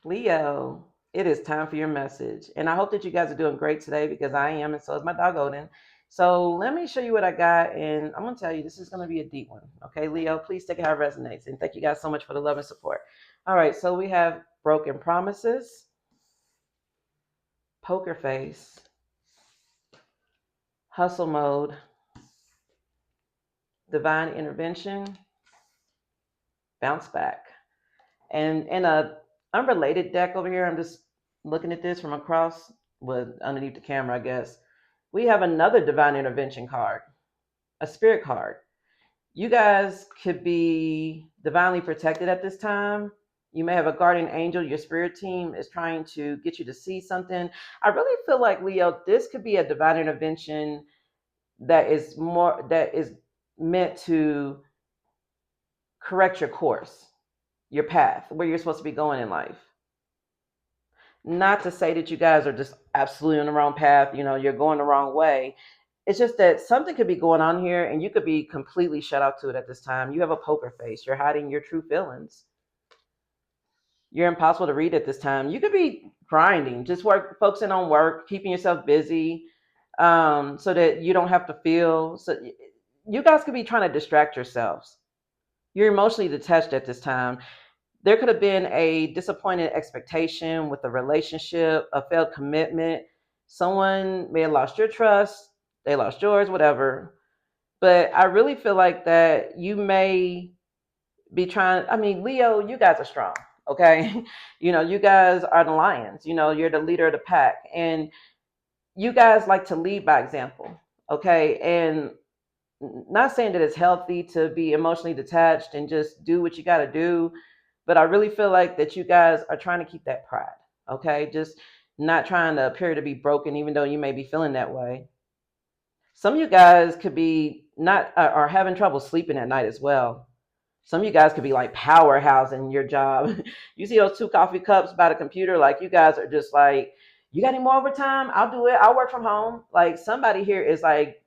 Leo, it is time for your message. And I hope that you guys are doing great today because I am, and so is my dog Odin. So let me show you what I got. And I'm going to tell you, this is going to be a deep one. Okay, Leo, please take it how it resonates. And thank you guys so much for the love and support. All right, so we have broken promises, poker face, hustle mode, divine intervention, bounce back. And in a unrelated deck over here, I'm just looking at this from across with underneath the camera, I guess. We have another divine intervention card, a spirit card. You guys could be divinely protected at this time. You may have a guardian angel. Your spirit team is trying to get you to see something. I really feel like, Leo, this could be a divine intervention that is meant to correct your course, your path, where you're supposed to be going in life. Not to say that you guys are just absolutely on the wrong path, you're going the wrong way. It's just that something could be going on here and you could be completely shut out to it at this time. You have a poker face. You're hiding your true feelings. You're impossible to read at this time. You could be grinding, just focusing on work, keeping yourself busy, so that you don't have to feel. So you guys could be trying to distract yourselves. You're emotionally detached at this time. There could have been a disappointed expectation with a relationship, a failed commitment. Someone may have lost your trust, they lost yours, whatever. But I really feel like that you may be trying. I mean, Leo, you guys are strong, okay? You guys are the lions. You're the leader of the pack. And you guys like to lead by example, okay? And not saying that it's healthy to be emotionally detached and just do what you got to do, but I really feel like that you guys are trying to keep that pride, okay? Just not trying to appear to be broken, even though you may be feeling that way. Some of you guys could be not are having trouble sleeping at night as well. Some of you guys could be like powerhouse in your job. You see those two coffee cups by the computer, like you guys are just like, you got any more overtime? I'll do it. I'll work from home. Like somebody here is like,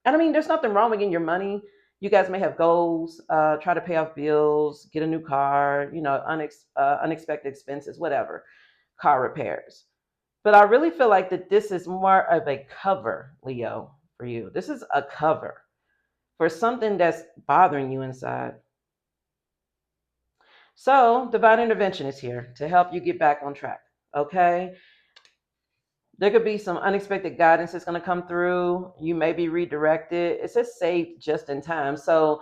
and I mean, there's nothing wrong with getting your money. You guys may have goals, try to pay off bills, get a new car, unexpected expenses, whatever, car repairs. But I really feel like that this is more of a cover, Leo, for you. This is a cover for something that's bothering you inside. So, divine intervention is here to help you get back on track. Okay? There could be some unexpected guidance that's going to come through. You may be redirected. It says saved just in time. So,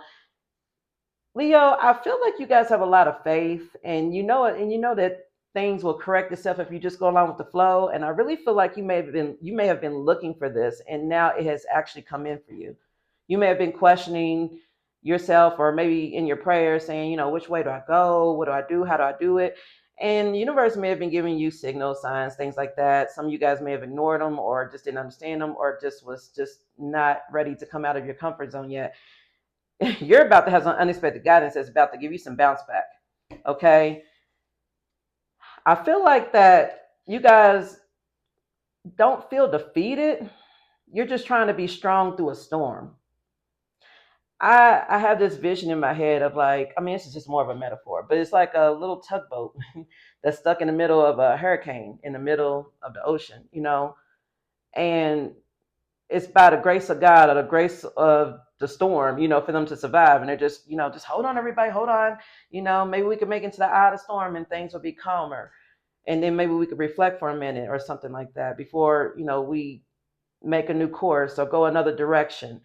Leo, I feel like you guys have a lot of faith and you know it, and you know that things will correct itself if you just go along with the flow. And I really feel like you may have been looking for this and now it has actually come in for you. You may have been questioning yourself or maybe in your prayers saying, which way do I go? What do I do? How do I do it? And the universe may have been giving you signal signs, things like that. Some of you guys may have ignored them or just didn't understand them or just was just not ready to come out of your comfort zone yet. You're about to have some unexpected guidance that's about to give you some bounce back. Okay. I feel like that you guys don't feel defeated. You're just trying to be strong through a storm. I have this vision in my head of like, I mean, this is just more of a metaphor, but it's like a little tugboat that's stuck in the middle of a hurricane in the middle of the ocean, and it's by the grace of God or the grace of the storm, for them to survive. And they're just hold on, everybody, hold on. Maybe we could make it to the eye of the storm and things will be calmer. And then maybe we could reflect for a minute or something like that before, we make a new course or go another direction.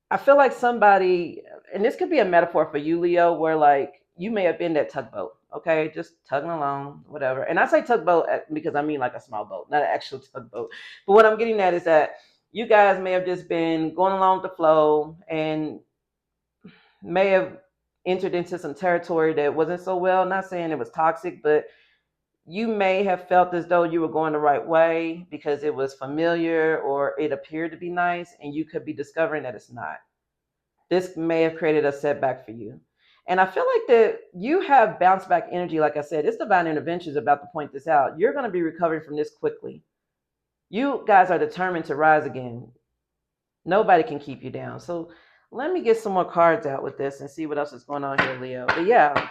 I feel like somebody, and this could be a metaphor for you, Leo, where like you may have been that tugboat, okay, just tugging along, whatever. And I say tugboat because I mean like a small boat, not an actual tugboat. But what I'm getting at is that you guys may have just been going along with the flow and may have entered into some territory that wasn't so well. Not saying it was toxic, but you may have felt as though you were going the right way because it was familiar or it appeared to be nice, and you could be discovering that it's not. This may have created a setback for you. And I feel like that you have bounce back energy. Like I said, it's divine intervention is about to point this out. You're going to be recovering from this quickly. You guys are determined to rise again. Nobody can keep you down. So let me get some more cards out with this and see what else is going on here, Leo. But yeah,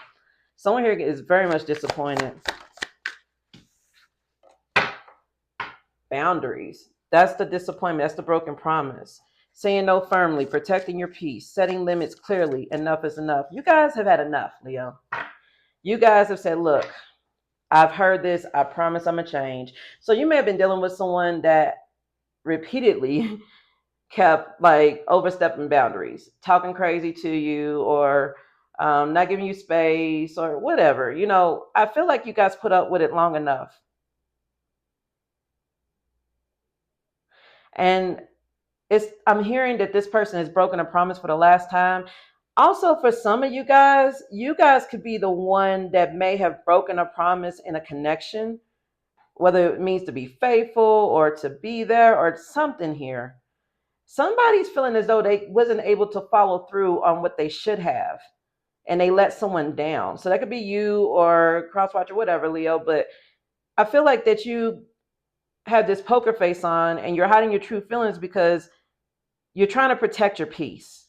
Someone here is very much disappointed. Boundaries. That's the disappointment. That's the broken promise. Saying no firmly, protecting your peace, setting limits clearly. Enough is enough. You guys have had enough, Leo. You guys have said, look, I've heard this. I promise I'm going to change. So you may have been dealing with someone that repeatedly kept like overstepping boundaries, talking crazy to you, or not giving you space or whatever. I feel like you guys put up with it long enough. And I'm hearing that this person has broken a promise for the last time. Also, for some of you guys could be the one that may have broken a promise in a connection, whether it means to be faithful or to be there or something here. Somebody's feeling as though they wasn't able to follow through on what they should have, and they let someone down. So that could be you or Crosswatch or whatever, Leo. But I feel like that you have this poker face on and you're hiding your true feelings because you're trying to protect your peace.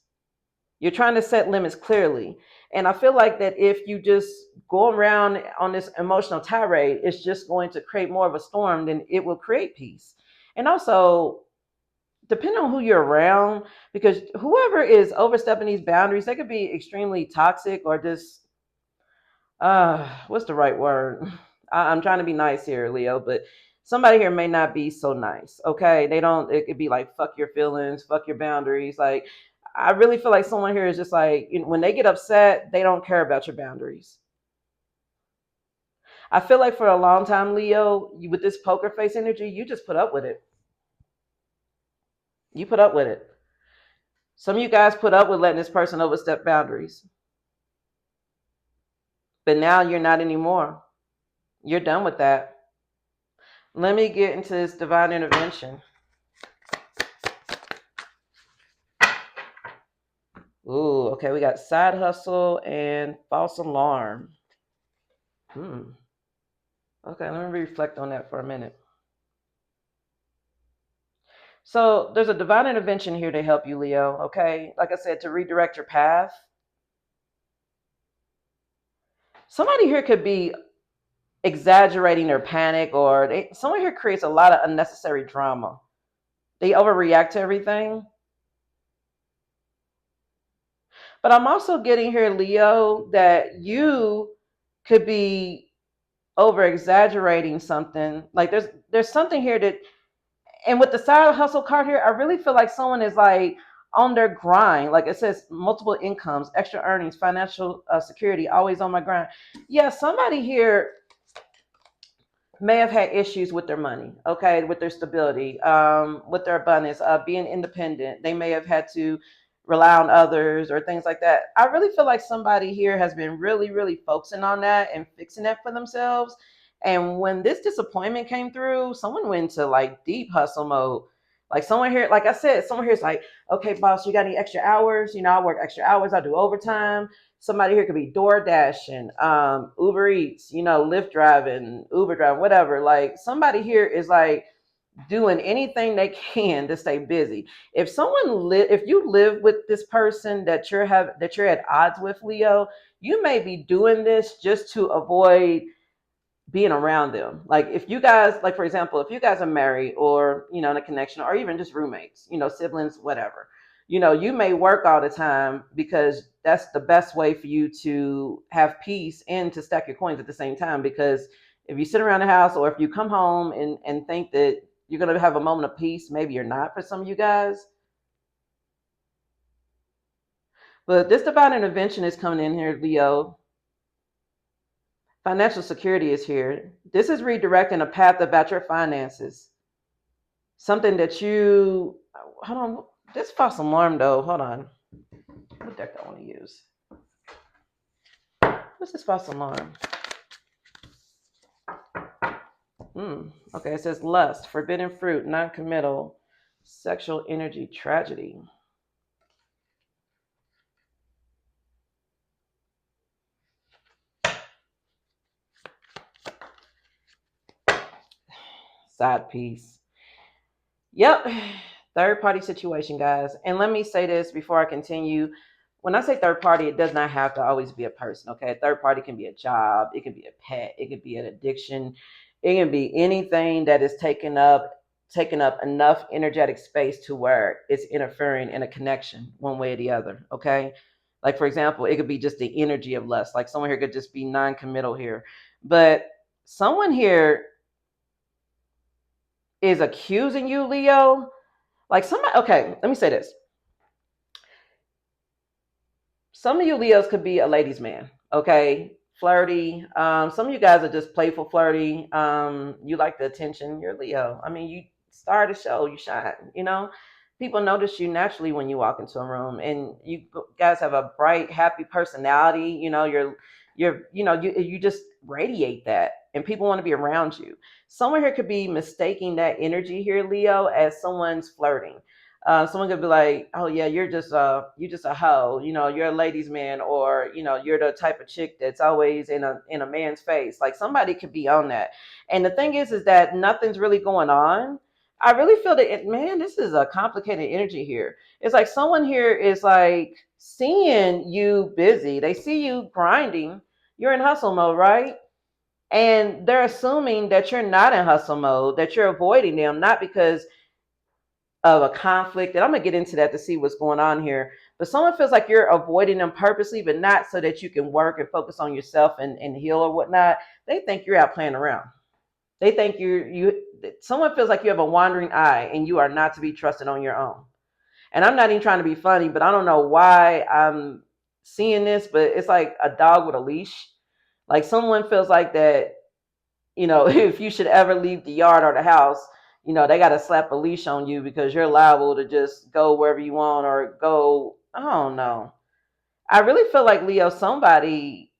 You're trying to set limits clearly. And I feel like that if you just go around on this emotional tirade, it's just going to create more of a storm than it will create peace. And also, depending on who you're around, because whoever is overstepping these boundaries, they could be extremely toxic or just, what's the right word? I'm trying to be nice here, Leo, but somebody here may not be so nice. Okay. It could be like, fuck your feelings, fuck your boundaries. Like, I really feel like someone here is just like, when they get upset, they don't care about your boundaries. I feel like for a long time, Leo, with this poker face energy, you just put up with it. You put up with it. Some of you guys put up with letting this person overstep boundaries. But now you're not anymore. You're done with that. Let me get into this divine intervention. Ooh, okay, we got side hustle and false alarm. Okay, let me reflect on that for a minute. So there's a divine intervention here to help you, Leo, okay? Like I said, to redirect your path. Somebody here could be exaggerating their panic, or someone here creates a lot of unnecessary drama. They overreact to everything. But I'm also getting here, Leo, that you could be over exaggerating something. Like there's something here that, and with the side hustle card here, I really feel like someone is like on their grind. Like it says, multiple incomes, extra earnings, financial security, always on my grind. Yeah, somebody here may have had issues with their money, okay, with their stability, with their abundance, being independent. They may have had to rely on others or things like that. I really feel like somebody here has been really, really focusing on that and fixing that for themselves. And when this disappointment came through, someone went into like deep hustle mode. Like someone here, like I said, someone here is like, okay, boss, you got any extra hours? I work extra hours. I do overtime. Somebody here could be door dashing, Uber Eats, Lyft driving, Uber driving, whatever. Like somebody here is like doing anything they can to stay busy. If you live with this person that you're at odds with, Leo, you may be doing this just to avoid being around them. Like if you guys, like for example, if you guys are married or in a connection or even just roommates, siblings, whatever, you may work all the time because that's the best way for you to have peace and to stack your coins at the same time. Because if you sit around the house or if you come home and think that you're going to have a moment of peace, maybe you're not for some of you guys. But this divine intervention is coming in here, Leo. Financial security is here. This is redirecting a path about your finances. Something that hold on, this false alarm though, hold on. What deck do I want to use? What's this false alarm? Okay, it says lust, forbidden fruit, non-committal, sexual energy, tragedy. Side piece. Yep. Third party situation, guys. And let me say this before I continue. when I say third party, it does not have to always be a person. Okay, a third party can be a job, it can be a pet, it could be an addiction, it can be anything that is taking up enough energetic space to where it's interfering in a connection one way or the other. Okay, like for example, it could be just the energy of lust. Like someone here could just be non-committal here, but someone here is accusing you, Leo. Like somebody, okay, let me say this. Some of you Leos could be a ladies' man, okay? Flirty. Some of you guys are just playful, flirty. You like the attention. You're Leo. I mean, you star the show. You shine. People notice you naturally when you walk into a room, and you guys have a bright, happy personality. You just radiate that, and people want to be around you. Someone here could be mistaking that energy here, Leo, as someone's flirting. Someone could be like, "Oh yeah, you're just a hoe. You're a ladies' man, or you're the type of chick that's always in a man's face." Like somebody could be on that. And the thing is that nothing's really going on. I really feel that, man, this is a complicated energy here. It's like someone here is like seeing you busy. They see you grinding. You're in hustle mode, right? And they're assuming that you're not in hustle mode, that you're avoiding them, not because of a conflict. And I'm gonna get into that to see what's going on here. But someone feels like you're avoiding them purposely, but not so that you can work and focus on yourself and heal or whatnot. They think you're out playing around. They think someone feels like you have a wandering eye and you are not to be trusted on your own. And I'm not even trying to be funny, but I don't know why I'm seeing this, but it's like a dog with a leash. Like someone feels like that, if you should ever leave the yard or the house, they got to slap a leash on you because you're liable to just go wherever you want or go. I don't know. I really feel like, Leo, somebody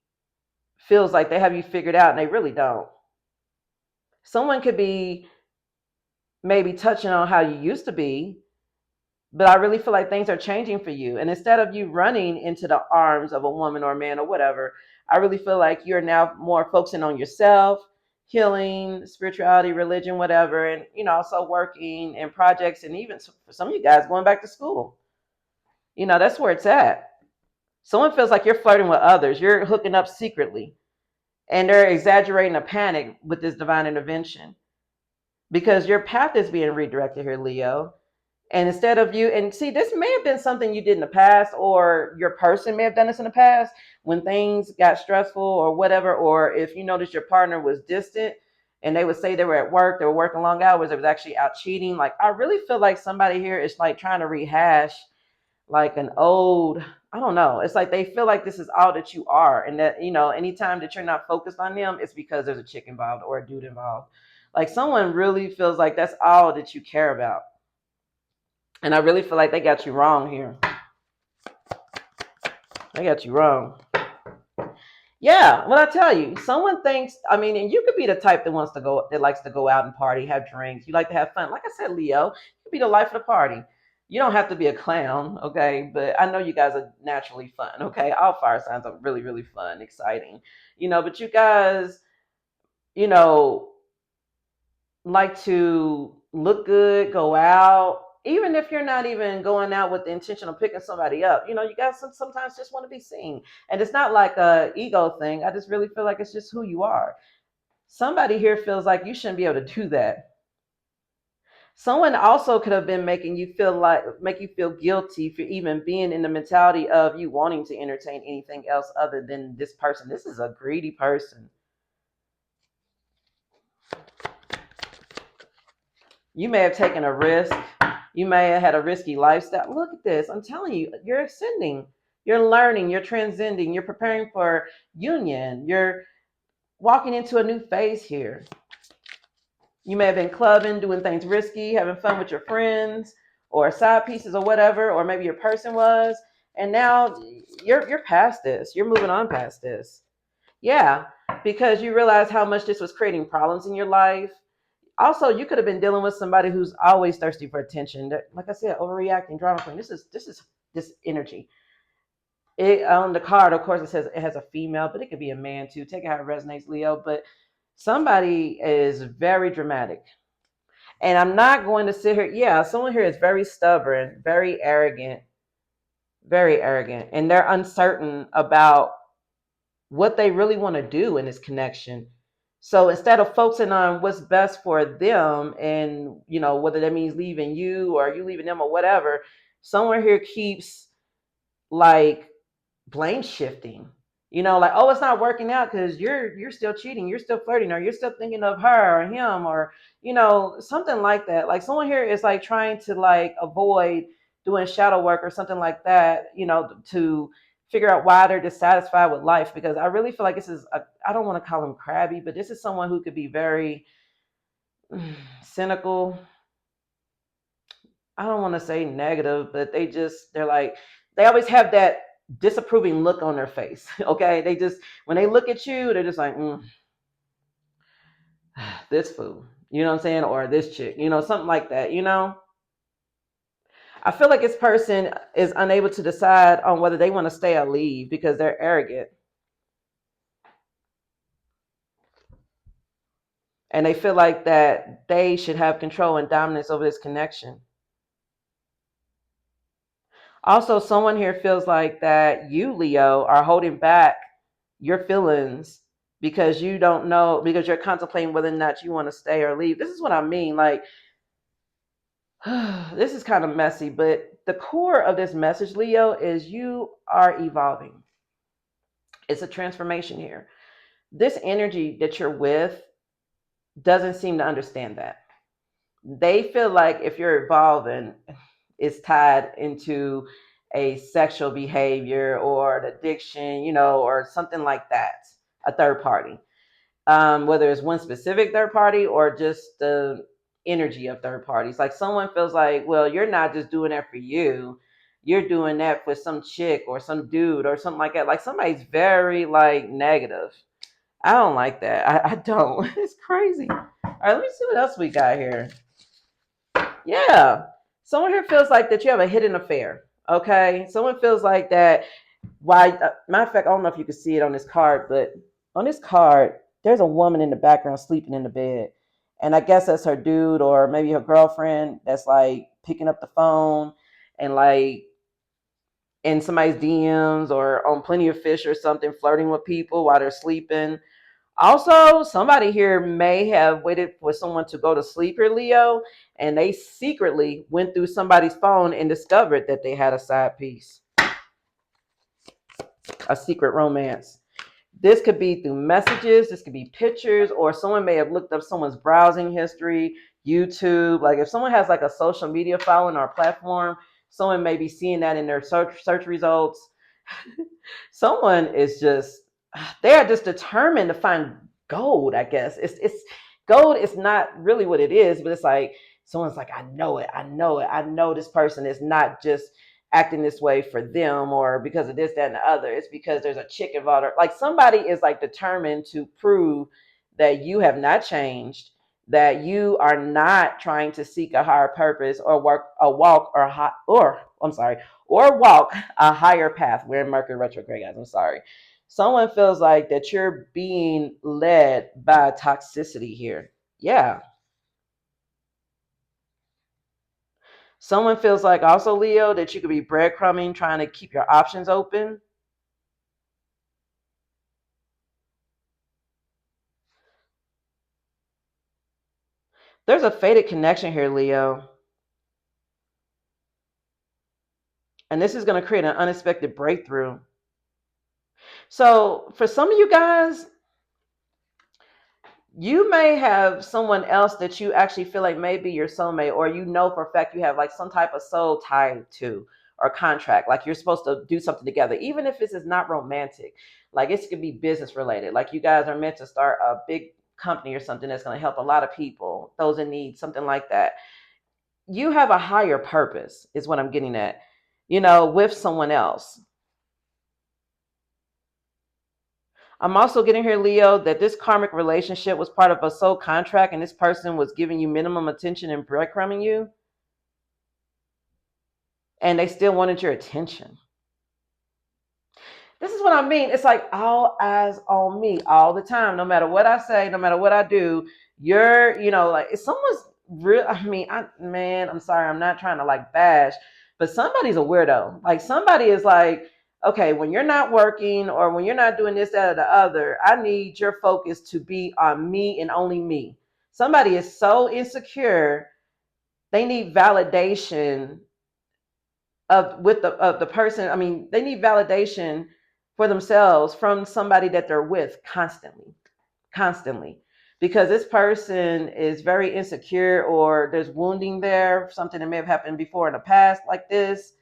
feels like they have you figured out and they really don't. Someone could be maybe touching on how you used to be, but I really feel like things are changing for you. And instead of you running into the arms of a woman or a man or whatever, I really feel like you're now more focusing on yourself, healing, spirituality, religion, whatever, and also working in projects, and even for some of you guys going back to school. That's where it's at. Someone feels like you're flirting with others, you're hooking up secretly, and they're exaggerating a panic with this divine intervention because your path is being redirected here, Leo. And instead of you, and see, this may have been something you did in the past, or your person may have done this in the past when things got stressful or whatever, or if you noticed your partner was distant and they would say they were at work, they were working long hours, they was actually out cheating. Like, I really feel like somebody here is like trying to rehash like an old, I don't know. It's like they feel like this is all that you are. And that, anytime that you're not focused on them, it's because there's a chick involved or a dude involved. Like someone really feels like that's all that you care about. And I really feel like they got you wrong here. They got you wrong. Yeah, well, I tell you, someone thinks. I mean, and you could be the type that likes to go out and party, have drinks. You like to have fun. Like I said, Leo, you could be the life of the party. You don't have to be a clown, okay? But I know you guys are naturally fun, okay? All fire signs are really, really fun, exciting, But you guys, you know, like to look good, go out, even if you're not even going out with the intention of picking somebody up. You guys sometimes just want to be seen. And it's not like a ego thing. I just really feel like it's just who you are. Somebody here feels like you shouldn't be able to do that. Someone also could have been make you feel guilty for even being in the mentality of you wanting to entertain anything else other than this person. This is a greedy person. You may have taken a risk. You may have had a risky lifestyle. Look at this. I'm telling you, you're ascending. You're learning. You're transcending. You're preparing for union. You're walking into a new phase here. You may have been clubbing, doing things risky, having fun with your friends or side pieces or whatever, or maybe your person was. And now you're past this. You're moving on past this. Yeah, because you realize how much this was creating problems in your life. Also, you could have been dealing with somebody who's always thirsty for attention. Like I said, overreacting, drama queen. This is this energy. It on the card, of course, it says it has a female, but it could be a man too. Take it how it resonates, Leo. But somebody is very dramatic. And I'm not going to sit here. Yeah, someone here is very stubborn, very arrogant, very arrogant, and they're uncertain about what they really want to do in this connection. So instead of focusing on what's best for them and, whether that means leaving you or you leaving them or whatever, someone here keeps like blame shifting. Like, oh, it's not working out because you're still cheating, you're still flirting, or you're still thinking of her or him, or something like that. Like someone here is like trying to like avoid doing shadow work or something like that, to figure out why they're dissatisfied with life. Because I really feel like this is I don't want to call him crabby, but this is someone who could be very cynical. I don't want to say negative, but they're like, they always have that disapproving look on their face. Okay. They just, when they look at you, they're just like, this fool, you know what I'm saying? Or this chick, something like that, I feel like this person is unable to decide on whether they want to stay or leave because they're arrogant. And they feel like that they should have control and dominance over this connection. Also, someone here feels like that you, Leo, are holding back your feelings because you don't know, because you're contemplating whether or not you want to stay or leave. This is what I mean. Like, this is kind of messy, but the core of this message, Leo, is you are evolving. It's a transformation here. This energy that you're with doesn't seem to understand that. They feel like if you're evolving, it's tied into a sexual behavior or an addiction, or something like that, a third party. Whether it's one specific third party or just the energy of third parties. Like someone feels like, well, you're not just doing that for you. You're doing that for some chick or some dude or something like that. Like somebody's very like negative. I don't like that. I don't. It's crazy. All right, let me see what else we got here. Yeah. Someone here feels like that you have a hidden affair. Okay. Someone feels like that. Why? Matter of fact, I don't know if you can see it on this card, but on this card, there's a woman in the background sleeping in the bed. And I guess that's her dude or maybe her girlfriend that's like picking up the phone and like in somebody's DMs or on Plenty of Fish or something, flirting with people while they're sleeping. Also, somebody here may have waited for someone to go to sleep here, Leo, and they secretly went through somebody's phone and discovered that they had a side piece, a secret romance. This could be through messages, this could be pictures, or someone may have looked up someone's browsing history, YouTube. Like if someone has like a social media following or platform, someone may be seeing that in their search results. Someone is just, they are just determined to find gold. I guess it's gold is not really what it is, but it's like someone's like, I know this person is not just acting this way for them or because of this, that, and the other. It's because there's a chick involved. Like somebody is like determined to prove that you have not changed, that you are not trying to seek a higher purpose or work a walk or walk a higher path. We're in Mercury retrograde, guys. I'm sorry. Someone feels like that you're being led by toxicity here. Yeah. Someone feels like also, Leo, that you could be breadcrumbing, trying to keep your options open. There's a fated connection here, Leo. And this is going to create an unexpected breakthrough. So, for some of you guys, you may have someone else that you actually feel like may be your soulmate, or for a fact you have like some type of soul tied to or contract. Like you're supposed to do something together, even if this is not romantic. Like it could be business related. Like you guys are meant to start a big company or something that's going to help a lot of people, those in need, something like that. You have a higher purpose, is what I'm getting at, with someone else. I'm also getting here, Leo, that this karmic relationship was part of a soul contract and this person was giving you minimum attention and breadcrumbing you. And they still wanted your attention. This is what I mean. It's like all eyes on me all the time. No matter what I say, no matter what I do, you're, like if someone's real, I'm sorry, I'm not trying to like bash, But somebody's a weirdo. Like somebody is like, okay, when you're not working or when you're not doing this, that, or the other, I need your focus to be on me and only me. Somebody is so insecure, they need validation of the person. I mean, they need validation for themselves from somebody that they're with constantly. Because this person is very insecure or there's wounding there, something that may have happened before in the past like this,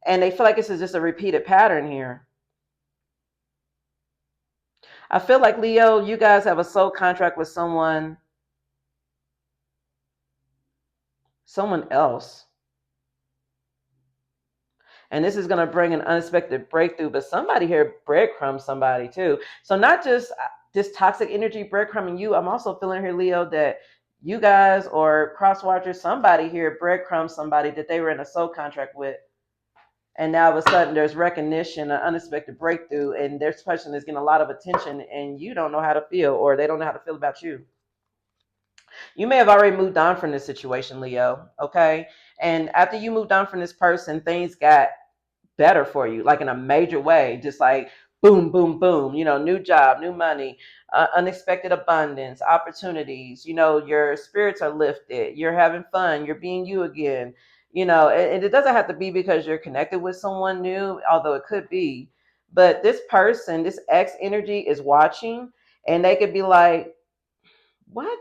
and they feel like this is just a repeated pattern here. I feel like Leo, you guys have a soul contract with someone else. And this is going to bring an unexpected breakthrough, but somebody here breadcrumbs somebody too. So not just this toxic energy breadcrumbing you, I'm also feeling here, Leo, that you guys or cross watchers, somebody here breadcrumbs somebody that they were in a soul contract with. And now all of a sudden there's recognition, an unexpected breakthrough, and this person is getting a lot of attention and you don't know how to feel, or they don't know how to feel about you. You may have already moved on from this situation, Leo, okay? And after you moved on from this person, things got better for you, like in a major way, just like boom, boom, boom, new job, new money, unexpected abundance, opportunities, your spirits are lifted, you're having fun, you're being you again, and it doesn't have to be because you're connected with someone new, although it could be. But this person, this X energy is watching, and they could be like, what?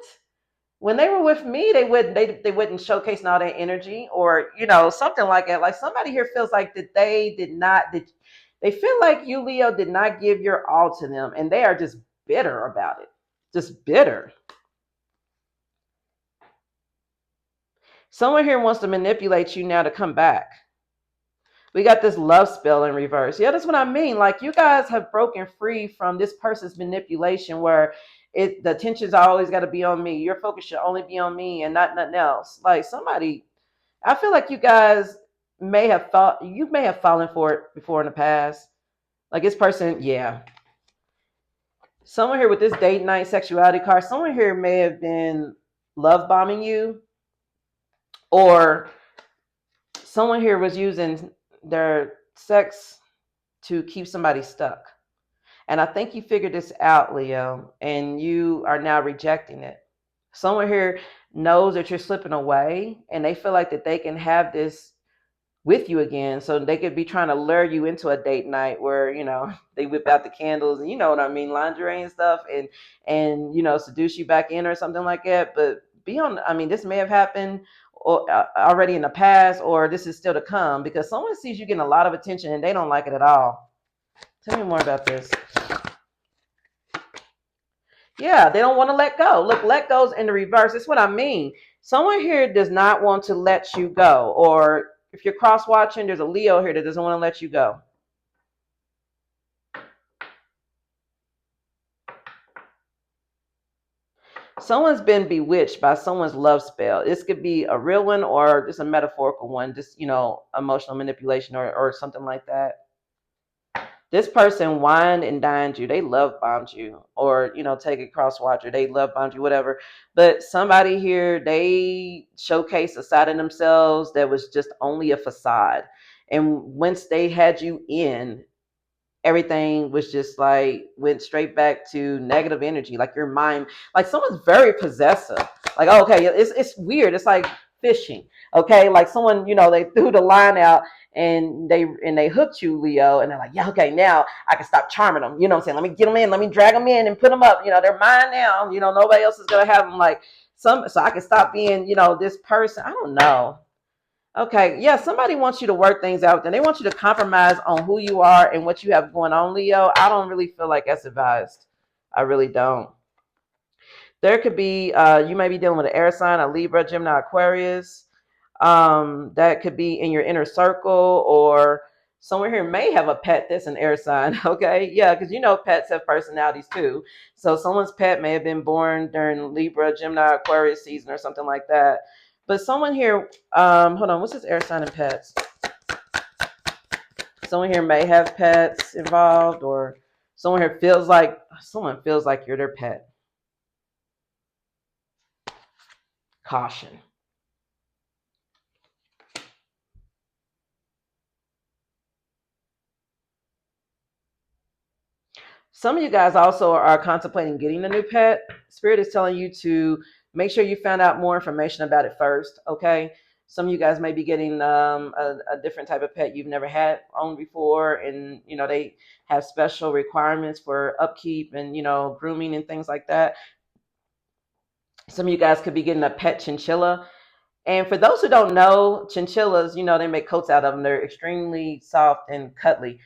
When they were with me, they wouldn't showcase all that energy, or something like that. Like somebody here feels like that they feel like you, Leo, did not give your all to them, and they are just bitter about it. Just bitter. Someone here wants to manipulate you now to come back. We got this love spell in reverse. Yeah, that's what I mean. Like you guys have broken free from this person's manipulation where the attention's always got to be on me. Your focus should only be on me and not nothing else. Like somebody, I feel like you guys may have fallen for it before in the past. Like this person, yeah. Someone here with this date night sexuality card, someone here may have been love bombing you, or someone here was using their sex to keep somebody stuck. And I think you figured this out, Leo, and you are now rejecting it. Someone here knows that you're slipping away and they feel like that they can have this with you again. So they could be trying to lure you into a date night where, they whip out the candles and you know what I mean, lingerie and stuff, and seduce you back in or something like that. But this may have happened already in the past, or this is still to come, because someone sees you getting a lot of attention and they don't like it at all. Tell me more about this. Yeah, they don't want to let go. Look, let go's in the reverse. That's what I mean. Someone here does not want to let you go. Or if you're cross watching, there's a Leo here that doesn't want to let you go. Someone's been bewitched by someone's love spell. This could be a real one or just a metaphorical one, just, emotional manipulation or something like that. This person wined and dined you. They love bombed you, or take a cross watcher. They love bombed you, whatever. But somebody here, they showcased a side of themselves that was just only a facade. And once they had you in, everything was just like went straight back to negative energy. Like your mind, like someone's very possessive. Like, oh, okay, it's weird. It's like fishing. Okay, like someone, they threw the line out and they hooked you, Leo, and they're like, yeah, okay, now I can stop charming them. You know what I'm saying? Let me get them in, let me drag them in and put them up. They're mine now. Nobody else is gonna have them. Like so I can stop being, this person. I don't know. Okay, yeah, somebody wants you to work things out, and they want you to compromise on who you are and what you have going on, Leo. I don't really feel like that's advised. I really don't. There could be, you may be dealing with an air sign, a Libra, Gemini, Aquarius. That could be in your inner circle, or someone here may have a pet that's an air sign. Okay, yeah, because pets have personalities too. So someone's pet may have been born during Libra, Gemini, Aquarius season or something like that. But someone here, hold on, what's this air sign and pets? Someone here may have pets involved, or someone feels like you're their pet. Caution. Some of you guys also are contemplating getting a new pet. Spirit is telling you to make sure you found out more information about it first. Okay. Some of you guys may be getting a different type of pet you've never had owned before, and they have special requirements for upkeep and grooming and things like that. Some of you guys could be getting a pet chinchilla. And for those who don't know, chinchillas, they make coats out of them. They're extremely soft and cuddly.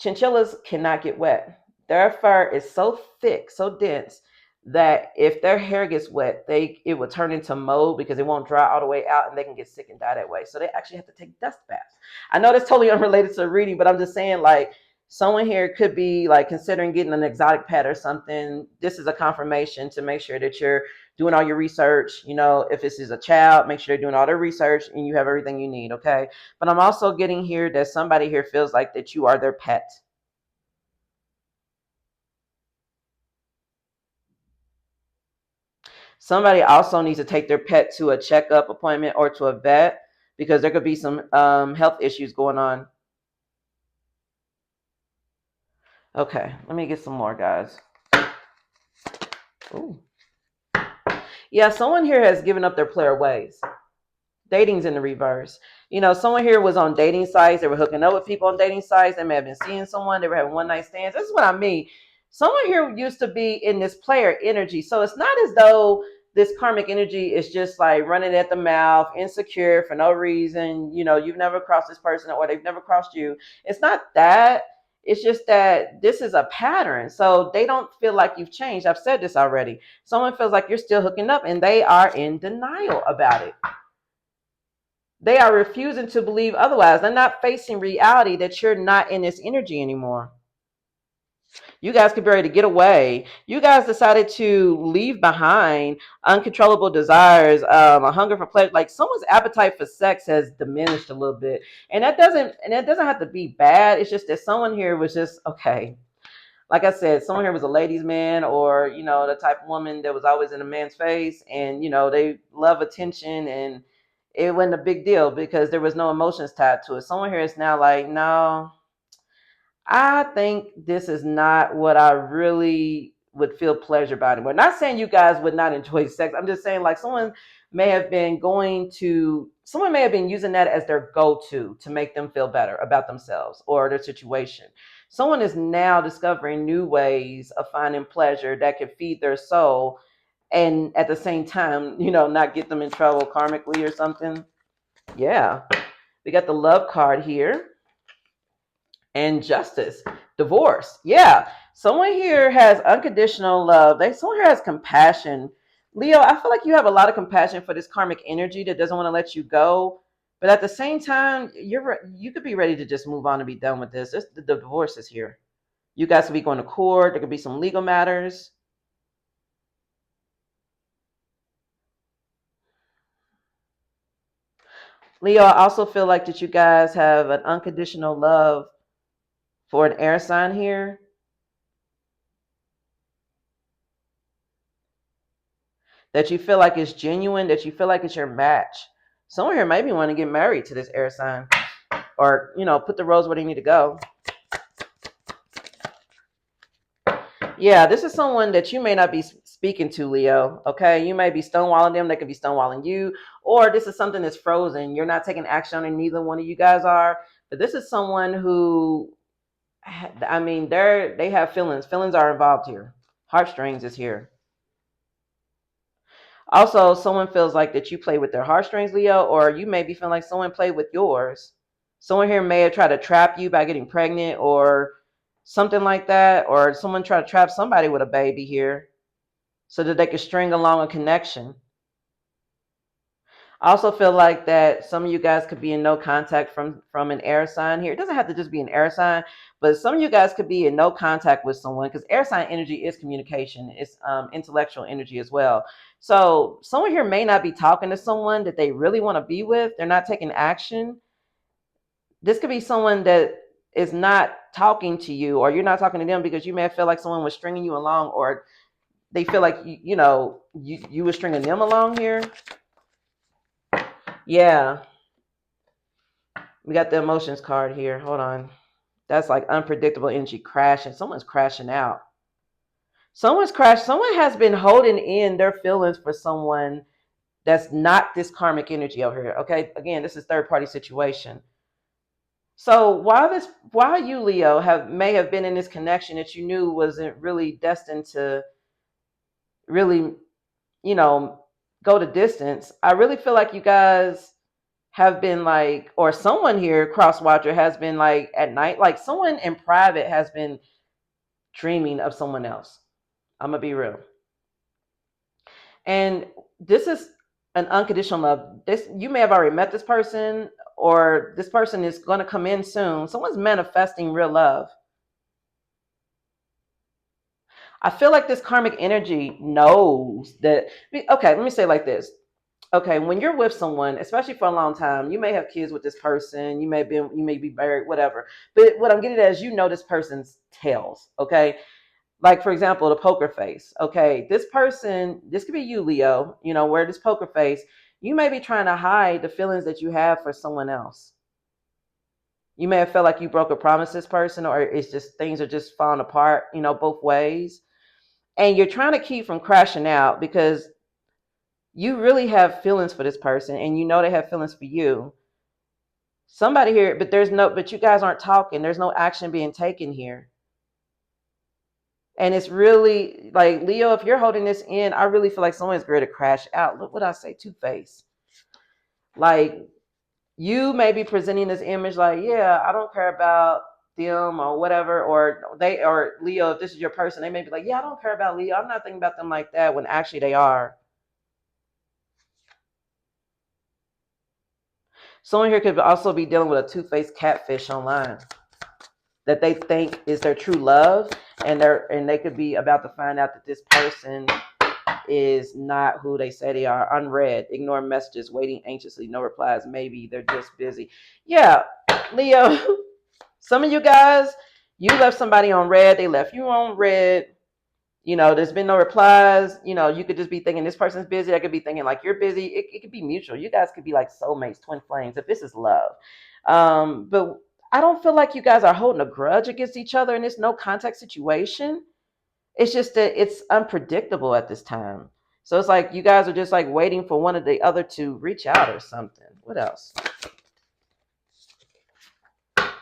Chinchillas cannot get wet. Their fur is so thick, so dense that if their hair gets wet, it will turn into mold because it won't dry all the way out, and they can get sick and die that way. So they actually have to take dust baths. I know that's totally unrelated to the reading, but I'm just saying, like, someone here could be like considering getting an exotic pet or something. This is a confirmation to make sure that you're doing all your research. If this is a child, make sure you're doing all the research and you have everything you need. Okay. But I'm also getting here that somebody here feels like that you are their pet. Somebody also needs to take their pet to a checkup appointment or to a vet because there could be some health issues going on. Okay, let me get some more, guys. Ooh. Yeah, someone here has given up their player ways. Dating's in the reverse. Someone here was on dating sites. They were hooking up with people on dating sites. They may have been seeing someone. They were having one night stands. This is what I mean. Someone here used to be in this player energy. So it's not as though this karmic energy is just like running at the mouth, insecure for no reason. You've never crossed this person or they've never crossed you. It's not that. It's just that this is a pattern. So they don't feel like you've changed. I've said this already. Someone feels like you're still hooking up and they are in denial about it. They are refusing to believe otherwise. They're not facing reality that you're not in this energy anymore. You guys could be ready to get away. You guys decided to leave behind uncontrollable desires, a hunger for pleasure. Like someone's appetite for sex has diminished a little bit, and that doesn't have to be bad. It's just that someone here was just okay. Like I said, someone here was a ladies' man, or the type of woman that was always in a man's face, and they love attention, and it wasn't a big deal because there was no emotions tied to it. Someone here is now like, no, I think this is not what I really would feel pleasure about anymore. Not saying you guys would not enjoy sex. I'm just saying like someone may have been using that as their go-to to make them feel better about themselves or their situation. Someone is now discovering new ways of finding pleasure that could feed their soul and at the same time, not get them in trouble karmically or something. Yeah. We got the love card here. And justice, divorce. Yeah, someone here has unconditional love. Someone here has compassion. Leo, I feel like you have a lot of compassion for this karmic energy that doesn't want to let you go, but at the same time, you could be ready to just move on and be done with this. The divorce is here. You guys could be going to court. There could be some legal matters. Leo, I also feel like that you guys have an unconditional love for an air sign here. That you feel like it's genuine, that you feel like it's your match. Someone here maybe want to get married to this air sign or, put the roles where they need to go. Yeah, this is someone that you may not be speaking to, Leo. Okay, you may be stonewalling them. They could be stonewalling you, or this is something that's frozen. You're not taking action on it. Neither one of you guys are. But this is someone who, I mean, they have feelings. Feelings are involved here. Heartstrings is here. Also, someone feels like that you play with their heartstrings, Leo, or you may be feeling like someone played with yours. Someone here may have tried to trap you by getting pregnant or something like that, or someone tried to trap somebody with a baby here so that they could string along a connection. I also feel like that some of you guys could be in no contact from an air sign here. It doesn't have to just be an air sign, but some of you guys could be in no contact with someone because air sign energy is communication. It's intellectual energy as well. So someone here may not be talking to someone that they really want to be with. They're not taking action. This could be someone that is not talking to you, or you're not talking to them because you may feel like someone was stringing you along, or they feel like you were stringing them along here. Yeah, we got the emotions card here. Hold on. That's like unpredictable energy crashing. Someone's crashing out. Someone has been holding in their feelings for someone that's not this karmic energy over here. Okay. Again, this is third party situation. So while you, Leo, may have been in this connection that you knew wasn't really destined to really, you know, go the distance, I really feel like you guys have been like, or someone here, cross watcher, has been like at night, like someone in private has been dreaming of someone else. I'm gonna be real. And this is an unconditional love. This, you may have already met this person, or this person is going to come in soon. Someone's manifesting real love. I feel like this karmic energy knows that. Okay, let me say it like this. Okay, when you're with someone, especially for a long time, you may have kids with this person. You may be married, whatever. But what I'm getting at is, you know, this person's tails. Okay, like for example, the poker face. Okay, this person, this could be you, Leo, you know, wear this poker face. You may be trying to hide the feelings that you have for someone else. You may have felt like you broke a promise to this person, or it's just things are just falling apart, you know, both ways. And you're trying to keep from crashing out because you really have feelings for this person, and you know they have feelings for you. Somebody here, but you guys aren't talking. There's no action being taken here. And it's really like, Leo, if you're holding this in, I really feel like someone's ready to crash out. Look what I say, Two-Face. Like, you may be presenting this image like, yeah, I don't care about them or whatever, or Leo, if this is your person, they may be like, yeah, I don't care about Leo. I'm not thinking about them like that, when actually they are. Someone here could also be dealing with a two-faced catfish online that they think is their true love, and they could be about to find out that this person is not who they say they are. Unread, ignore messages, waiting anxiously, no replies, maybe they're just busy. Yeah, Leo, some of you guys, you left somebody on red, they left you on red. You know, there's been no replies. You know, you could just be thinking this person's busy. I could be thinking like you're busy. It could be mutual. You guys could be like soulmates, twin flames, if this is love. But I don't feel like you guys are holding a grudge against each other in this no contact situation. It's just that it's unpredictable at this time. So it's like you guys are just like waiting for one of the other to reach out or something. What else?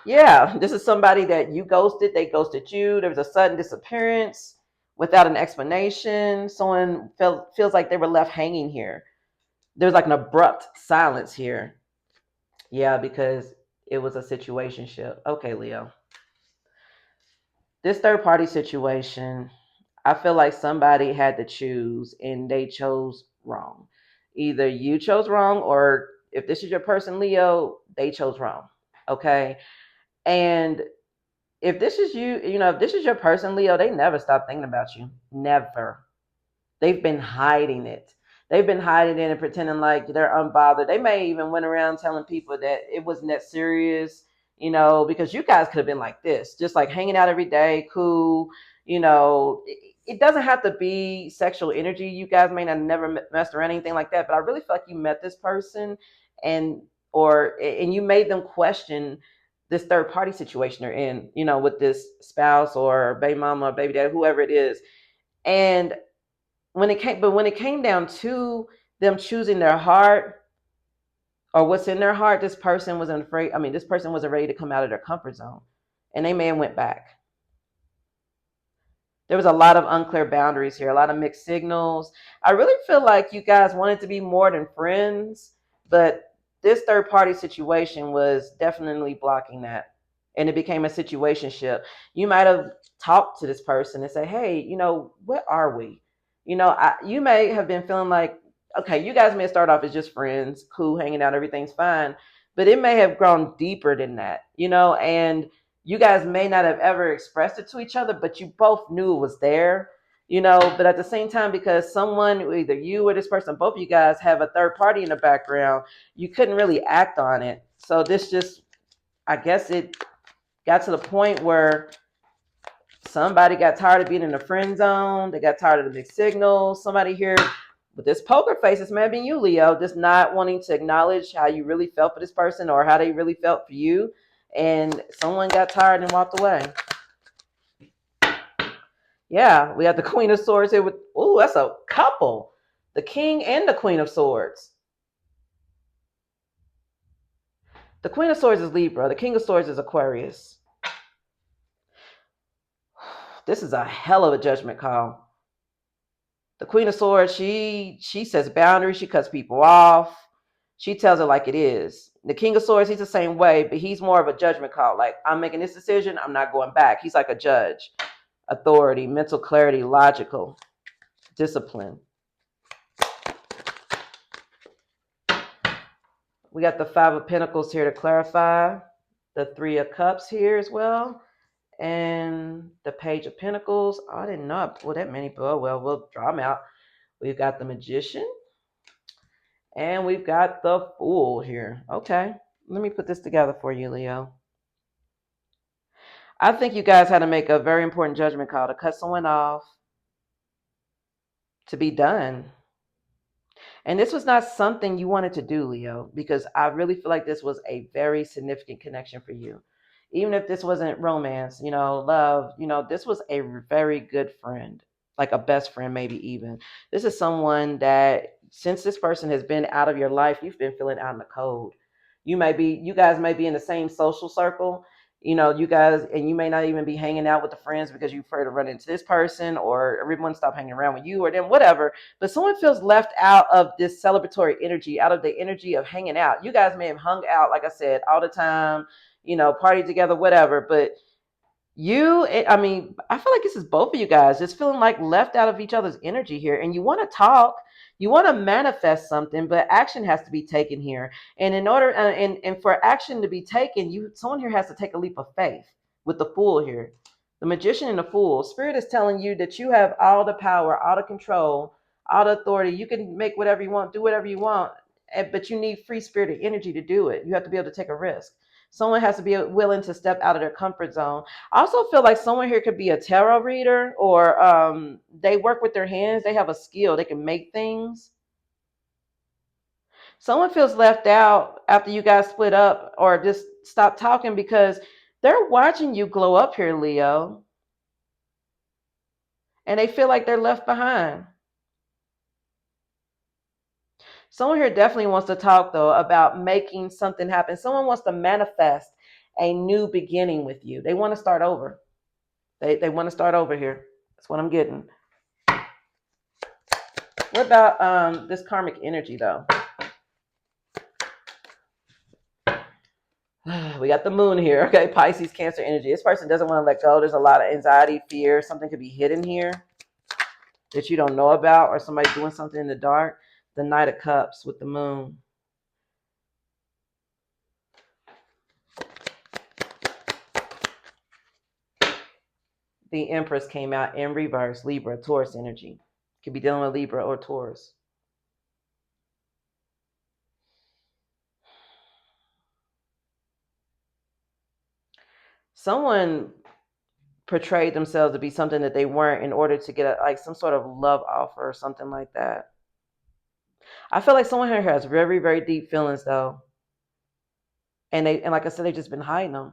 Yeah, this is somebody that you ghosted. They ghosted you. There was a sudden disappearance without an explanation. Someone feels like they were left hanging here. There's like an abrupt silence here. Yeah, because it was a situationship. Okay, Leo. This third party situation, I feel like somebody had to choose and they chose wrong. Either you chose wrong, or if this is your person, Leo, they chose wrong. Okay. And if this is you, you know, if this is your person, Leo, they never stop thinking about you. Never. They've been hiding it. They've been hiding it and pretending like they're unbothered. They may even went around telling people that it wasn't that serious, you know, because you guys could have been like this, just like hanging out every day, cool, you know. It doesn't have to be sexual energy. You guys may not have never messed around anything like that, but I really feel like you met this person, and and you made them question this third party situation they're in, you know, with this spouse or baby mama or baby dad, whoever it is. And when it came down to them choosing their heart or what's in their heart, this person wasn't afraid. I mean, this person wasn't ready to come out of their comfort zone, and they may have went back. There was a lot of unclear boundaries here, a lot of mixed signals. I really feel like you guys wanted to be more than friends, but this third party situation was definitely blocking that. And it became a situationship. You might have talked to this person and say, hey, you know, what are we? You know, you may have been feeling like, okay, you guys may start off as just friends, cool, hanging out, everything's fine. But it may have grown deeper than that, you know, and you guys may not have ever expressed it to each other, but you both knew it was there, you know. But at the same time, because someone, either you or this person, both of you guys have a third party in the background, you couldn't really act on it. So this just, I guess it got to the point where somebody got tired of being in the friend zone. They got tired of the mixed signals. Somebody here with this poker face, this may have been you, Leo, just not wanting to acknowledge how you really felt for this person or how they really felt for you. and someone got tired and walked away. Yeah, we got the Queen of Swords here with, ooh, that's a couple. The King and the Queen of Swords. The Queen of Swords is Libra. The King of Swords is Aquarius. This is a hell of a judgment call. The Queen of Swords, she sets boundaries. She cuts people off. She tells it like it is. The King of Swords, he's the same way, but he's more of a judgment call. Like, I'm making this decision. I'm not going back. He's like a judge. Authority, mental clarity, logical, discipline. We got the Five of Pentacles here to clarify. The Three of Cups here as well. And the Page of Pentacles. Oh, I didn't know I pulled that many, but well, we'll draw them out. We've got the Magician. And we've got the Fool here. Okay, let me put this together for you, Leo. I think you guys had to make a very important judgment call to cut someone off, to be done. And this was not something you wanted to do, Leo, because I really feel like this was a very significant connection for you. Even if this wasn't romance, love, this was a very good friend, like a best friend, maybe even. This is someone that, since this person has been out of your life, you've been feeling out in the cold. You guys may be in the same social circle, you guys, and you may not even be hanging out with the friends because you're afraid to run into this person, or everyone stop hanging around with you, or then whatever. But someone feels left out of this celebratory energy, out of the energy of hanging out. You guys may have hung out, like I said, all the time, party together, whatever. But I feel like this is both of you guys just feeling like left out of each other's energy here. And you want to talk, you want to manifest something, but action has to be taken here. And in order, and for action to be taken, someone here has to take a leap of faith with the Fool here. The Magician and the Fool. Spirit is telling you that you have all the power, all the control, all the authority. You can make whatever you want, do whatever you want, but you need free spirited energy to do it. You have to be able to take a risk. Someone has to be willing to step out of their comfort zone. I also feel like someone here could be a tarot reader, or they work with their hands. They have a skill. They can make things. Someone feels left out after you guys split up or just stop talking because they're watching you glow up here, Leo. And they feel like they're left behind. Someone here definitely wants to talk, though, about making something happen. Someone wants to manifest a new beginning with you. They want to start over. They want to start over here. That's what I'm getting. What about this karmic energy, though? We got the Moon here. Okay, Pisces, Cancer energy. This person doesn't want to let go. There's a lot of anxiety, fear. Something could be hidden here that you don't know about, or somebody doing something in the dark. The Knight of Cups with the Moon. The Empress came out in reverse. Libra, Taurus energy. Could be dealing with Libra or Taurus. Someone portrayed themselves to be something that they weren't in order to get some sort of love offer or something like that. I feel like someone here has very, very deep feelings, though. And like I said, they've just been hiding them.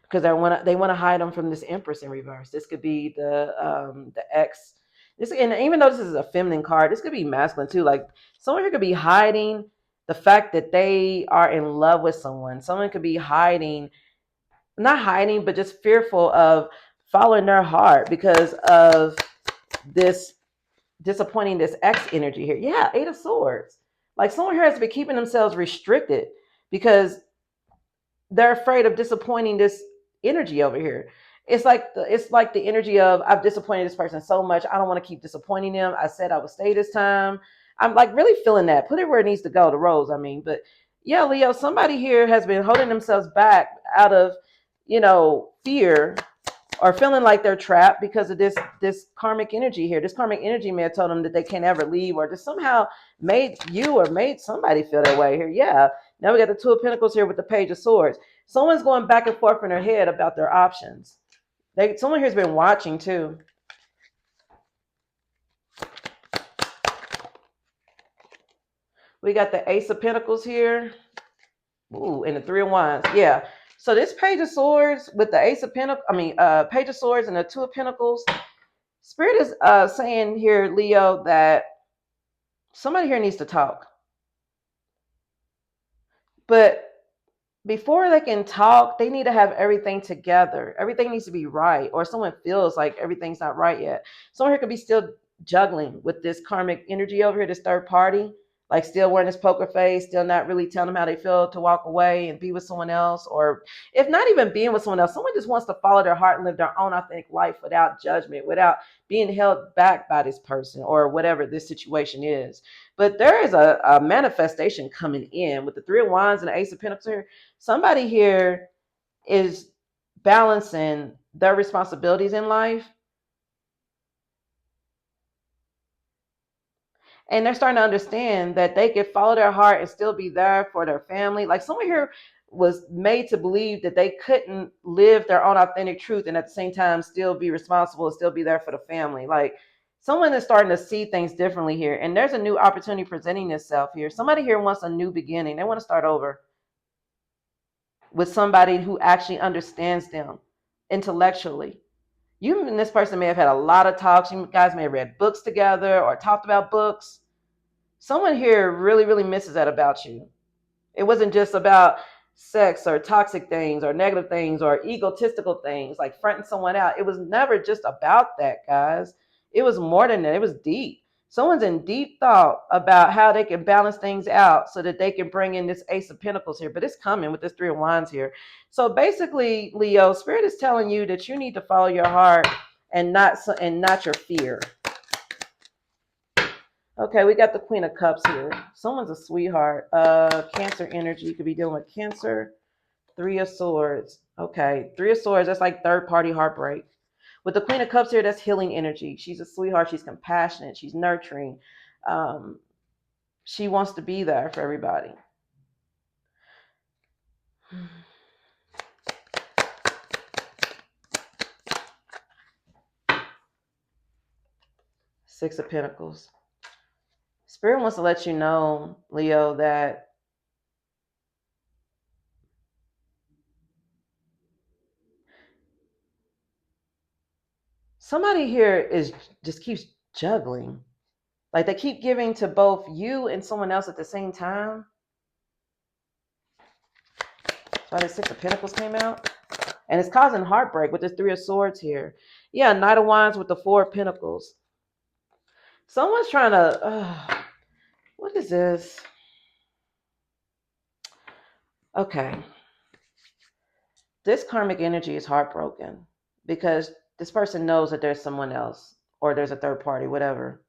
Because they want to hide them from this Empress in reverse. This could be the ex. And even though this is a feminine card, this could be masculine too. Like, someone here could be hiding the fact that they are in love with someone. Someone could be hiding, not hiding, but just fearful of following their heart because of this disappointing this ex energy here. Yeah, Eight of Swords. Like, someone here has been keeping themselves restricted because they're afraid of disappointing this energy over here. It's like the energy of, I've disappointed this person so much, I don't want to keep disappointing them. I said I would stay this time. I'm like really feeling that. Put it where it needs to go, the rose, I mean. But yeah, Leo, somebody here has been holding themselves back out of, fear, or feeling like they're trapped because of this karmic energy here. This karmic energy may have told them that they can't ever leave, or just somehow made you or made somebody feel that way here. Yeah. Now we got the Two of Pentacles here with the Page of Swords. Someone's going back and forth in their head about their options. Someone here's been watching too. We got the Ace of Pentacles here Ooh, and the Three of Wands. Yeah. So this Page of Swords with the Ace of Pentacles, Page of Swords and the Two of Pentacles. Spirit is saying here, Leo, that somebody here needs to talk. But before they can talk, they need to have everything together. Everything needs to be right, or someone feels like everything's not right yet. Someone here could be still juggling with this karmic energy over here, this third party, like still wearing this poker face, still not really telling them how they feel to walk away and be with someone else, or if not even being with someone else, someone just wants to follow their heart and live their own authentic life without judgment, without being held back by this person or whatever this situation is. But there is a manifestation coming in with the Three of Wands and the Ace of Pentacles here. Somebody here is balancing their responsibilities in life, and they're starting to understand that they can follow their heart and still be there for their family. Like someone here was made to believe that they couldn't live their own authentic truth and at the same time still be responsible and still be there for the family. Like someone is starting to see things differently here, and there's a new opportunity presenting itself here. Somebody here wants a new beginning. They want to start over with somebody who actually understands them intellectually. You and this person may have had a lot of talks. You guys may have read books together or talked about books. Someone here really, really misses that about you. It wasn't just about sex or toxic things or negative things or egotistical things like fronting someone out. It was never just about that, guys. It was more than that. It was deep. Someone's in deep thought about how they can balance things out so that they can bring in this Ace of Pentacles here. But it's coming with this Three of Wands here. So basically, Leo, Spirit is telling you that you need to follow your heart and not your fear. Okay, we got the Queen of Cups here. Someone's a sweetheart. Cancer energy. You could be dealing with Cancer. Three of Swords. Okay, Three of Swords. That's like third party heartbreak. With the Queen of Cups here, that's healing energy. She's a sweetheart. She's compassionate. She's nurturing. She wants to be there for everybody. Six of Pentacles. Spirit wants to let you know, Leo, that somebody here is just keeps juggling. Like they keep giving to both you and someone else at the same time. That's why the Six of Pentacles came out. And it's causing heartbreak with this Three of Swords here. Yeah, Knight of Wands with the Four of Pentacles. Someone's trying to... what is this? Okay. This karmic energy is heartbroken because this person knows that there's someone else or there's a third party, whatever.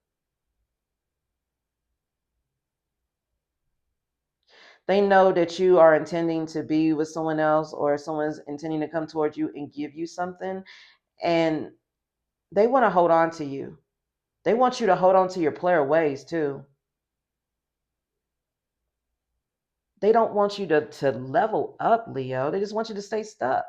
They know that you are intending to be with someone else or someone's intending to come towards you and give you something. And they want to hold on to you. They want you to hold on to your player ways too. They don't want you to level up, Leo. They just want you to stay stuck.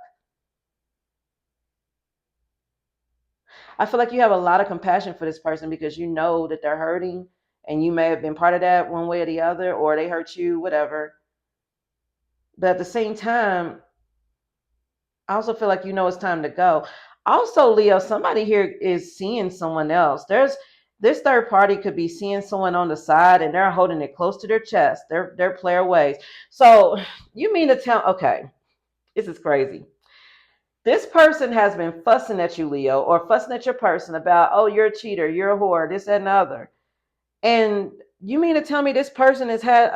I feel like you have a lot of compassion for this person because you know that they're hurting and you may have been part of that one way or the other, or they hurt you, whatever. But at the same time, I also feel like you know it's time to go. Also, Leo, somebody here is seeing someone else. There's this third party could be seeing someone on the side and they're holding it close to their chest. They're player ways. So you mean to tell, okay, this is crazy. This person has been fussing at you, Leo, or fussing at your person about, oh, you're a cheater, you're a whore, this, that, and the other. And you mean to tell me this person has had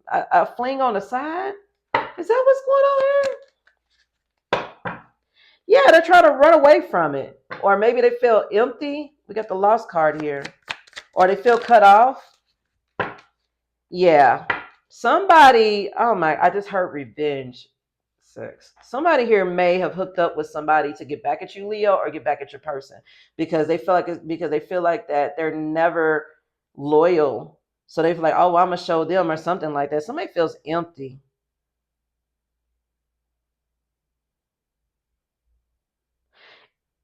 a fling on the side? Is that what's going on here? Yeah, they're trying to run away from it. Or maybe they feel empty. We got the Lost card here. Or they feel cut off. Yeah. Somebody, oh my, I just heard revenge. Six. Somebody here may have hooked up with somebody to get back at you, Leo, or get back at your person because they feel like that they're never loyal. So they feel like, oh, well, I'm gonna show them or something like that. Somebody feels empty.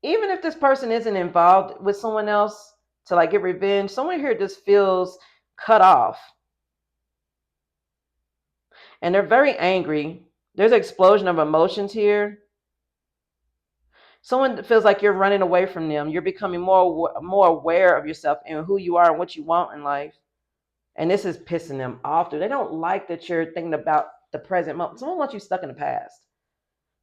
Even if this person isn't involved with someone else to like get revenge, someone here just feels cut off. And they're very angry. There's an explosion of emotions here. Someone feels like you're running away from them. You're becoming more aware of yourself and who you are and what you want in life. And this is pissing them off. They don't like that you're thinking about the present moment. Someone wants you stuck in the past.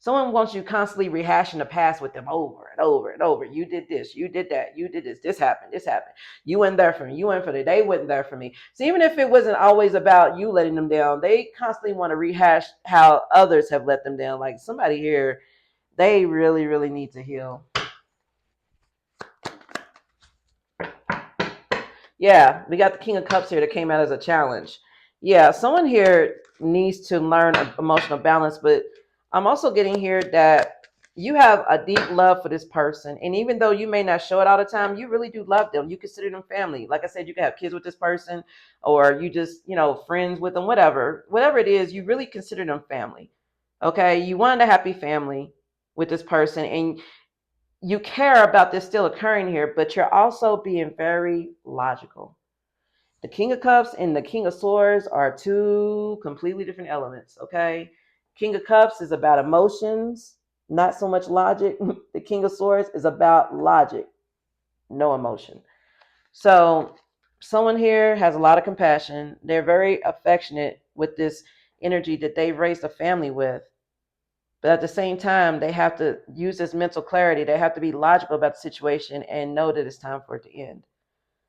Someone wants you constantly rehashing the past with them over and over and over. You did this, you did that, you did this, this happened, this happened. You weren't there for me, you weren't for me, they weren't there for me. So even if it wasn't always about you letting them down, they constantly want to rehash how others have let them down. Like somebody here, they really, really need to heal. Yeah, we got the King of Cups here that came out as a challenge. Yeah, someone here needs to learn emotional balance, but I'm also getting here that you have a deep love for this person. And even though you may not show it all the time, you really do love them. You consider them family. Like I said, you can have kids with this person or you just, friends with them, whatever. Whatever it is, you really consider them family. Okay? You want a happy family with this person and you care about this still occurring here, but you're also being very logical. The King of Cups and the King of Swords are two completely different elements, okay? King of Cups is about emotions, not so much logic. The King of Swords is about logic, no emotion. So, someone here has a lot of compassion. They're very affectionate with this energy that they've raised a family with. But at the same time, they have to use this mental clarity. They have to be logical about the situation and know that it's time for it to end.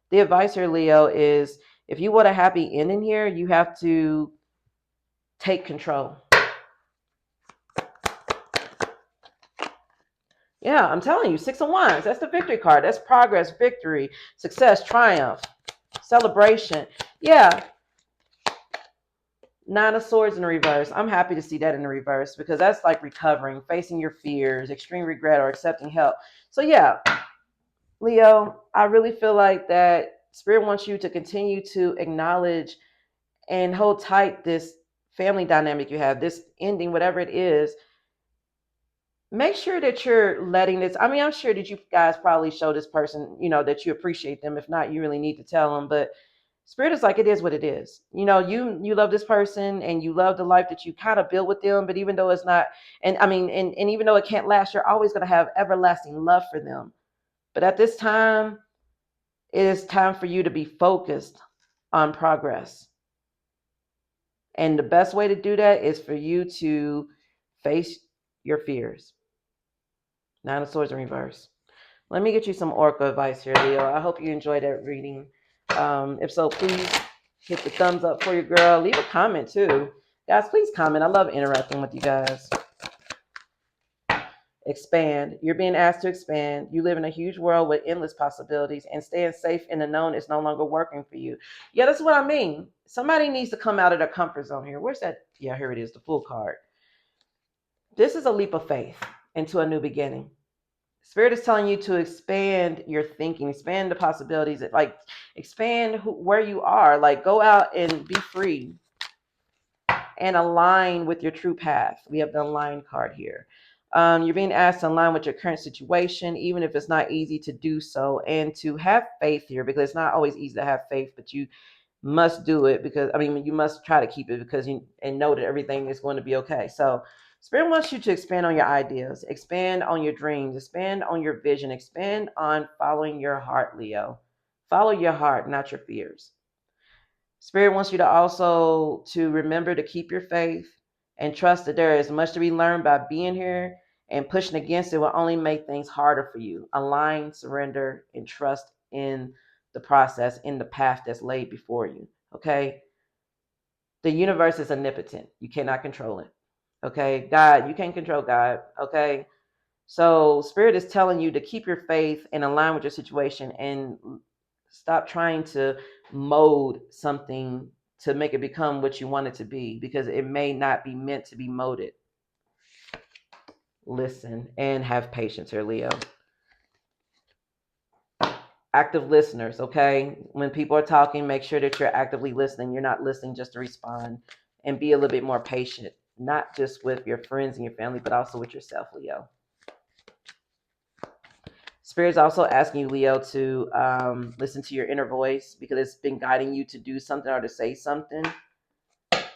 The advice here, Leo, is if you want a happy ending here, you have to take control. Yeah, I'm telling you, 6 of Wands. That's the victory card. That's progress, victory, success, triumph, celebration. Yeah. 9 of Swords in the reverse. I'm happy to see that in the reverse because that's like recovering, facing your fears, extreme regret, or accepting help. So yeah, Leo, I really feel like that Spirit wants you to continue to acknowledge and hold tight this family dynamic you have, this ending, whatever it is. Make sure that you're letting this. I mean, I'm sure that you guys probably show this person, that you appreciate them. If not, you really need to tell them. But Spirit is like, it is what it is. You love this person and you love the life that you kind of build with them. But even though it's not, and I mean, and even though it can't last, you're always going to have everlasting love for them. But at this time, it is time for you to be focused on progress. And the best way to do that is for you to face your fears. 9 of Swords in reverse. Let me get you some oracle advice here, Leo. I hope you enjoyed that reading. If so, please hit the thumbs up for your girl. Leave a comment too. Guys, please comment. I love interacting with you guys. Expand. You're being asked to expand. You live in a huge world with endless possibilities, and staying safe in the known is no longer working for you. Yeah, that's what I mean. Somebody needs to come out of their comfort zone here. Where's that? Yeah, here it is, the Fool card. This is a leap of faith into a new beginning. Spirit is telling you to expand your thinking, expand the possibilities, like expand where you are, like go out and be free and align with your true path. We have the align card here. You're being asked to align with your current situation, even if it's not easy to do so, and to have faith here because it's not always easy to have faith, but you must do it because you must try to keep it because you and know that everything is going to be okay. So Spirit wants you to expand on your ideas, expand on your dreams, expand on your vision, expand on following your heart, Leo. Follow your heart, not your fears. Spirit wants you to also to remember to keep your faith and trust that there is much to be learned by being here, and pushing against it will only make things harder for you. Align, surrender, and trust in the process, in the path that's laid before you. Okay? The universe is omnipotent. You cannot control it. Okay? God, you can't control God. Okay? So Spirit is telling you to keep your faith and align with your situation and stop trying to mold something to make it become what you want it to be because it may not be meant to be molded. Listen and have patience here, Leo. Active listeners, okay? When people are talking, make sure that you're actively listening. You're not listening just to respond, and be a little bit more patient, not just with your friends and your family, but also with yourself, Leo. Spirit's also asking you, Leo, to listen to your inner voice because it's been guiding you to do something or to say something.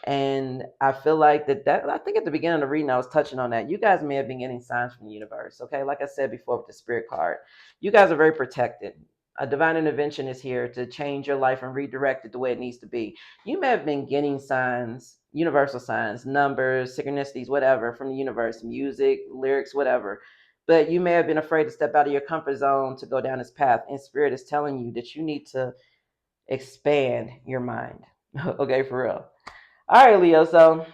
And I feel like that I think at the beginning of the reading I was touching on that. You guys may have been getting signs from the universe. Okay, like I said before with the spirit card, you guys are very protected. A divine intervention is here to change your life and redirect it the way it needs to be. You may have been getting signs, universal signs, numbers, synchronicities, whatever, from the universe, music, lyrics, whatever. But you may have been afraid to step out of your comfort zone to go down this path. And spirit is telling you that you need to expand your mind. Okay, for real. All right, Leo. So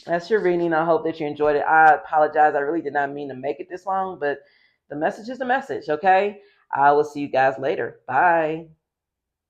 that's your reading. I hope that you enjoyed it. I apologize. I really did not mean to make it this long, but the message is the message. Okay. I will see you guys later. Bye.